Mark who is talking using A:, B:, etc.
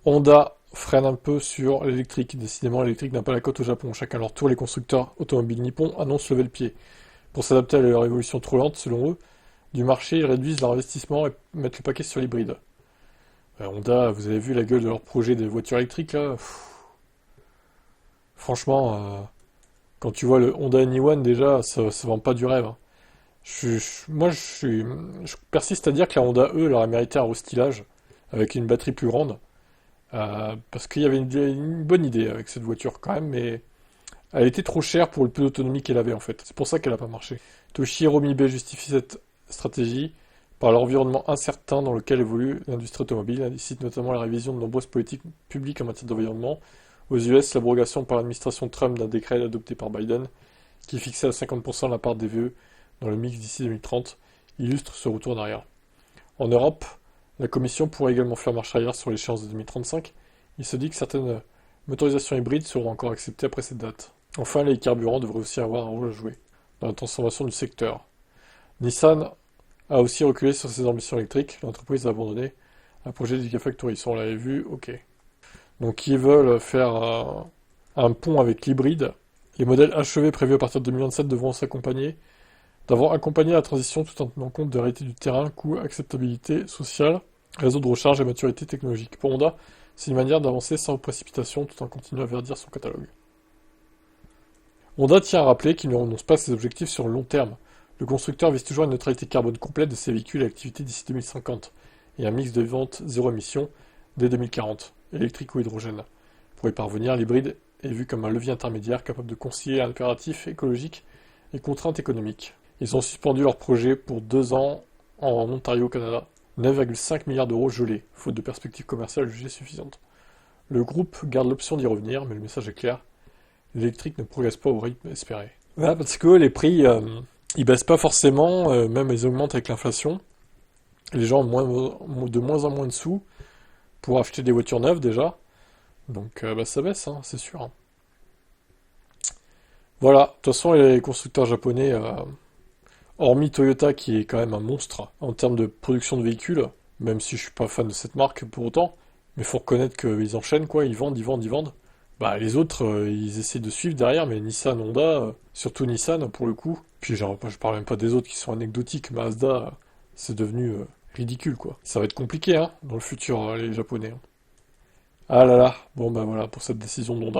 A: Honda freine un peu sur l'électrique. Décidément, l'électrique n'a pas la cote au Japon. Chacun leur tour, les constructeurs automobiles nippons annoncent lever le pied. Pour s'adapter à leur évolution trop lente, selon eux, du marché, ils réduisent leur investissement et mettent le paquet sur l'hybride. Honda, vous avez vu la gueule de leur projet de voiture électrique là. Franchement, quand tu vois le Honda Anyone déjà, ça vend pas du rêve, hein. Je persiste à dire que la Honda E, elle aurait mérité un restylage avec une batterie plus grande. Parce qu'il y avait une bonne idée avec cette voiture quand même, mais elle était trop chère pour le peu d'autonomie qu'elle avait en fait. C'est pour ça qu'elle n'a pas marché. Toshihiro Mibe justifie cette stratégie par l'environnement incertain dans lequel évolue l'industrie automobile. Il cite notamment la révision de nombreuses politiques publiques en matière d'environnement. Aux US, l'abrogation par l'administration Trump d'un décret adopté par Biden, qui fixait à 50% la part des VE dans le mix d'ici 2030, illustre ce retour en arrière. En Europe, la Commission pourrait également faire marche arrière sur l'échéance de 2035. Il se dit que certaines motorisations hybrides seront encore acceptées après cette date. Enfin, les carburants devraient aussi avoir un rôle à jouer dans la transformation du secteur. Nissan a aussi reculé sur ses ambitions électriques. L'entreprise a abandonné un projet de Gigafactory. On l'avait vu, ok. Donc ils veulent faire un pont avec l'hybride. Les modèles achevés prévus à partir de 2027 devront s'accompagner, d'avoir accompagné la transition tout en tenant compte des réalités du terrain, coût, acceptabilité sociale, réseau de recharge et maturité technologique. Pour Honda, c'est une manière d'avancer sans précipitation tout en continuant à verdir son catalogue. Honda tient à rappeler qu'il ne renonce pas à ses objectifs sur le long terme. Le constructeur vise toujours une neutralité carbone complète de ses véhicules et activités d'ici 2050, et un mix de vente zéro émission dès 2040, électrique ou hydrogène. Pour y parvenir, l'hybride est vu comme un levier intermédiaire capable de concilier impératifs écologiques et contraintes économiques. Ils ont suspendu leur projet pour 2 ans en Ontario, Canada. 9,5 milliards d'euros gelés, faute de perspectives commerciales jugées suffisantes. Le groupe garde l'option d'y revenir, mais le message est clair. L'électrique ne progresse pas au rythme espéré. Voilà, parce que les prix, ils baissent pas forcément, même ils augmentent avec l'inflation. Les gens ont de moins en moins de sous pour acheter des voitures neuves déjà. Donc ça baisse, hein, c'est sûr, hein. Voilà, de toute façon les constructeurs japonais, hormis Toyota qui est quand même un monstre en termes de production de véhicules, même si je suis pas fan de cette marque pour autant, mais faut reconnaître qu'ils enchaînent quoi, ils vendent, ils vendent, ils vendent. Bah les autres, ils essaient de suivre derrière, mais Nissan, Honda, surtout Nissan pour le coup. Puis genre, je parle même pas des autres qui sont anecdotiques, Mazda, c'est devenu ridicule quoi. Ça va être compliqué hein, dans le futur les Japonais, hein. Ah là là, bon bah voilà pour cette décision de Honda.